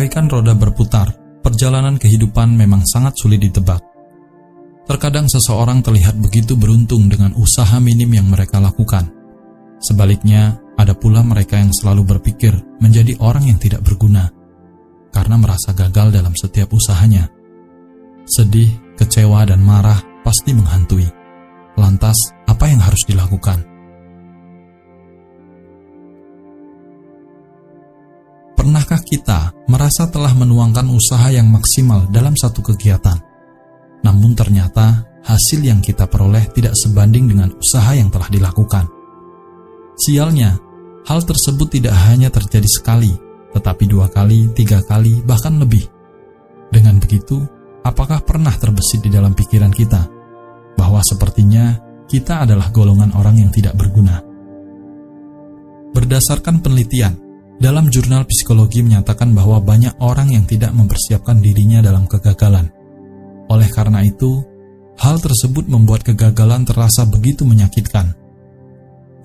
Bagaikan roda berputar, perjalanan kehidupan memang sangat sulit ditebak. Terkadang seseorang terlihat begitu beruntung dengan usaha minim yang mereka lakukan. Sebaliknya, ada pula mereka yang selalu berpikir menjadi orang yang tidak berguna, karena merasa gagal dalam setiap usahanya. Sedih, kecewa, dan marah pasti menghantui. Lantas, apa yang harus dilakukan? Pernahkah kita merasa telah menuangkan usaha yang maksimal dalam satu kegiatan, namun ternyata hasil yang kita peroleh tidak sebanding dengan usaha yang telah dilakukan? Sialnya, hal tersebut tidak hanya terjadi sekali, tetapi 2 kali, 3 kali, bahkan lebih. Dengan begitu, apakah pernah terbesit di dalam pikiran kita bahwa sepertinya kita adalah golongan orang yang tidak berguna? Berdasarkan penelitian, dalam jurnal psikologi menyatakan bahwa banyak orang yang tidak mempersiapkan dirinya dalam kegagalan. Oleh karena itu, hal tersebut membuat kegagalan terasa begitu menyakitkan.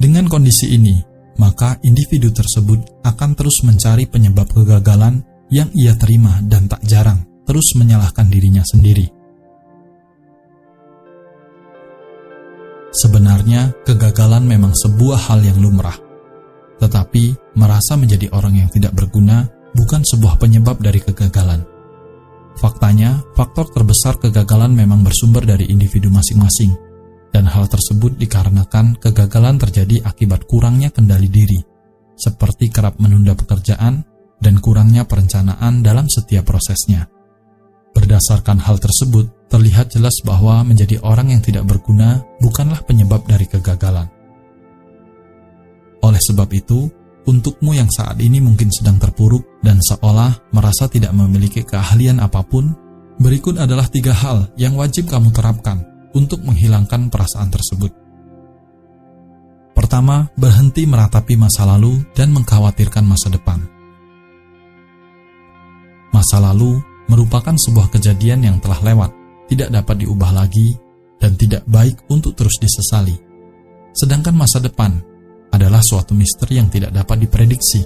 Dengan kondisi ini, maka individu tersebut akan terus mencari penyebab kegagalan yang ia terima dan tak jarang terus menyalahkan dirinya sendiri. Sebenarnya, kegagalan memang sebuah hal yang lumrah. Tetapi, merasa menjadi orang yang tidak berguna bukan sebuah penyebab dari kegagalan. Faktanya, faktor terbesar kegagalan memang bersumber dari individu masing-masing, dan hal tersebut dikarenakan kegagalan terjadi akibat kurangnya kendali diri, seperti kerap menunda pekerjaan dan kurangnya perencanaan dalam setiap prosesnya. Berdasarkan hal tersebut, terlihat jelas bahwa menjadi orang yang tidak berguna bukanlah penyebab dari kegagalan. Oleh sebab itu, untukmu yang saat ini mungkin sedang terpuruk dan seolah merasa tidak memiliki keahlian apapun, berikut adalah 3 hal yang wajib kamu terapkan untuk menghilangkan perasaan tersebut. Pertama, berhenti meratapi masa lalu dan mengkhawatirkan masa depan. Masa lalu merupakan sebuah kejadian yang telah lewat, tidak dapat diubah lagi, dan tidak baik untuk terus disesali. Sedangkan masa depan adalah suatu misteri yang tidak dapat diprediksi.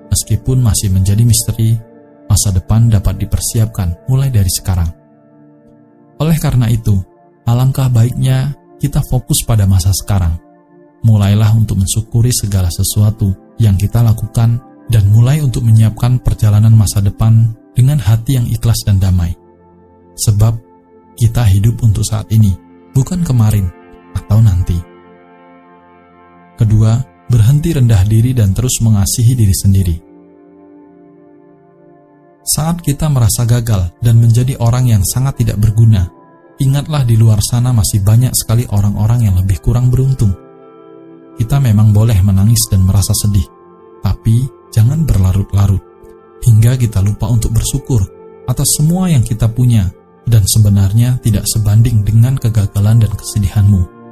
Meskipun masih menjadi misteri, masa depan dapat dipersiapkan mulai dari sekarang. Oleh karena itu, alangkah baiknya kita fokus pada masa sekarang. Mulailah untuk mensyukuri segala sesuatu yang kita lakukan dan mulai untuk menyiapkan perjalanan masa depan dengan hati yang ikhlas dan damai. Sebab kita hidup untuk saat ini, bukan kemarin atau nanti. Kedua, berhenti rendah diri dan terus mengasihi diri sendiri. Saat kita merasa gagal dan menjadi orang yang sangat tidak berguna, ingatlah di luar sana masih banyak sekali orang-orang yang lebih kurang beruntung. Kita memang boleh menangis dan merasa sedih, tapi jangan berlarut-larut, hingga kita lupa untuk bersyukur atas semua yang kita punya dan sebenarnya tidak sebanding dengan kegagalan dan kesedihanmu.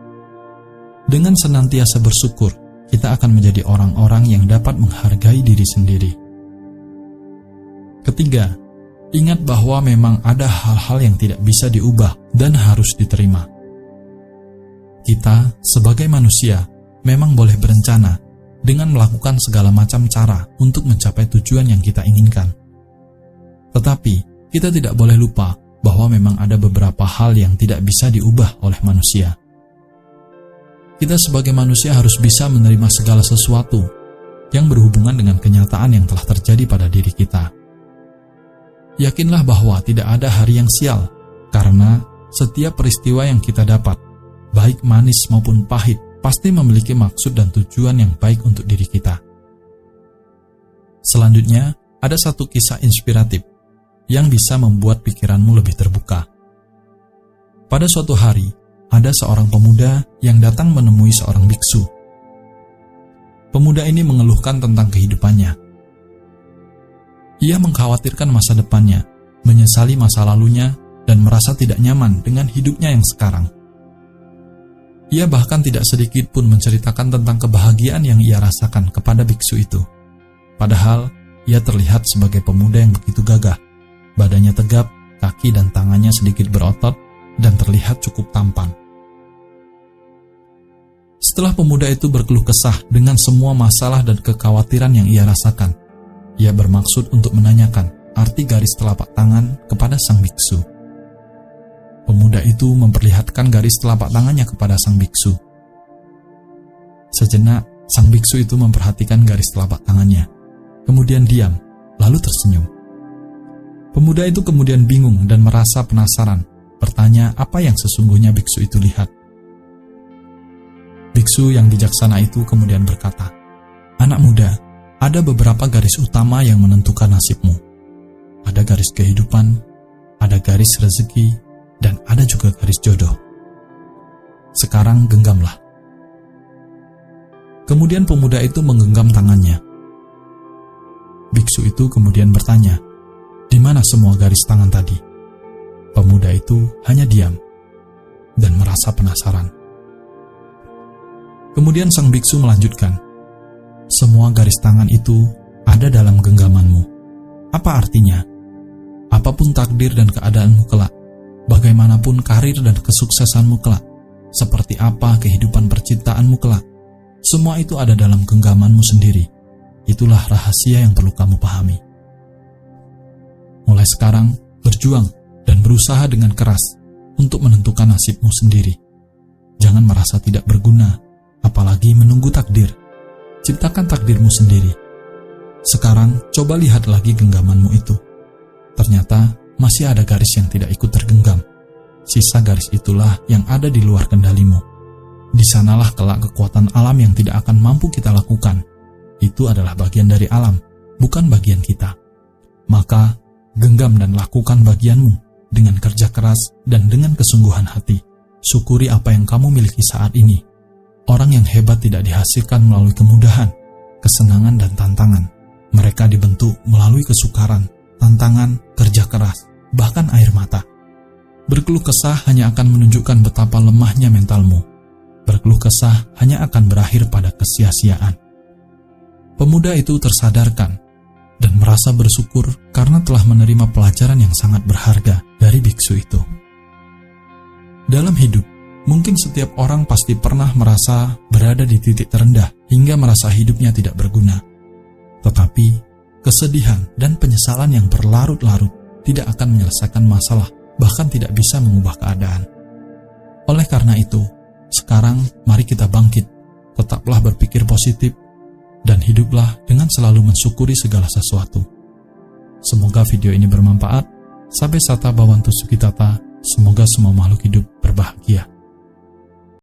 Dengan senantiasa bersyukur, kita akan menjadi orang-orang yang dapat menghargai diri sendiri. Ketiga, ingat bahwa memang ada hal-hal yang tidak bisa diubah dan harus diterima. Kita, sebagai manusia, memang boleh berencana dengan melakukan segala macam cara untuk mencapai tujuan yang kita inginkan. Tetapi, kita tidak boleh lupa bahwa memang ada beberapa hal yang tidak bisa diubah oleh manusia. Kita sebagai manusia harus bisa menerima segala sesuatu yang berhubungan dengan kenyataan yang telah terjadi pada diri kita. Yakinlah bahwa tidak ada hari yang sial, karena setiap peristiwa yang kita dapat, baik manis maupun pahit, pasti memiliki maksud dan tujuan yang baik untuk diri kita. Selanjutnya, ada satu kisah inspiratif yang bisa membuat pikiranmu lebih terbuka. Pada suatu hari, ada seorang pemuda yang datang menemui seorang biksu. Pemuda ini mengeluhkan tentang kehidupannya. Ia mengkhawatirkan masa depannya, menyesali masa lalunya, dan merasa tidak nyaman dengan hidupnya yang sekarang. Ia bahkan tidak sedikit pun menceritakan tentang kebahagiaan yang ia rasakan kepada biksu itu. Padahal, ia terlihat sebagai pemuda yang begitu gagah. Badannya tegap, kaki dan tangannya sedikit berotot, dan terlihat cukup tampan. Setelah pemuda itu berkeluh kesah dengan semua masalah dan kekhawatiran yang ia rasakan, ia bermaksud untuk menanyakan arti garis telapak tangan kepada sang biksu. Pemuda itu memperlihatkan garis telapak tangannya kepada sang biksu. Sejenak, sang biksu itu memperhatikan garis telapak tangannya, kemudian diam, lalu tersenyum. Pemuda itu kemudian bingung dan merasa penasaran, bertanya apa yang sesungguhnya biksu itu lihat. Biksu yang bijaksana itu kemudian berkata, "Anak muda, ada beberapa garis utama yang menentukan nasibmu. Ada garis kehidupan, ada garis rezeki, dan ada juga garis jodoh. Sekarang genggamlah." Kemudian pemuda itu menggenggam tangannya. Biksu itu kemudian bertanya, "Di mana semua garis tangan tadi?" Pemuda itu hanya diam dan merasa penasaran. Kemudian sang biksu melanjutkan, "Semua garis tangan itu ada dalam genggamanmu. Apa artinya? Apapun takdir dan keadaanmu kelak, bagaimanapun karir dan kesuksesanmu kelak, seperti apa kehidupan percintaanmu kelak, semua itu ada dalam genggamanmu sendiri. Itulah rahasia yang perlu kamu pahami. Mulai sekarang, berjuang dan berusaha dengan keras untuk menentukan nasibmu sendiri. Jangan merasa tidak berguna, apalagi menunggu takdir. Ciptakan takdirmu sendiri. Sekarang, coba lihat lagi genggamanmu itu. Ternyata, masih ada garis yang tidak ikut tergenggam. Sisa garis itulah yang ada di luar kendalimu. Di sanalah kelak kekuatan alam yang tidak akan mampu kita lakukan. Itu adalah bagian dari alam, bukan bagian kita. Maka, genggam dan lakukan bagianmu dengan kerja keras dan dengan kesungguhan hati. Syukuri apa yang kamu miliki saat ini. Orang yang hebat tidak dihasilkan melalui kemudahan, kesenangan, dan tantangan. Mereka dibentuk melalui kesukaran, tantangan, kerja keras, bahkan air mata. Berkeluh kesah hanya akan menunjukkan betapa lemahnya mentalmu. Berkeluh kesah hanya akan berakhir pada kesia-siaan. Pemuda itu tersadarkan dan merasa bersyukur karena telah menerima pelajaran yang sangat berharga dari biksu itu. Dalam hidup, mungkin setiap orang pasti pernah merasa berada di titik terendah hingga merasa hidupnya tidak berguna. Tetapi, kesedihan dan penyesalan yang berlarut-larut tidak akan menyelesaikan masalah, bahkan tidak bisa mengubah keadaan. Oleh karena itu, sekarang mari kita bangkit, tetaplah berpikir positif, dan hiduplah dengan selalu mensyukuri segala sesuatu. Semoga video ini bermanfaat. Sabbe sata bhawantu sukhitata. Semoga semua makhluk hidup berbahagia.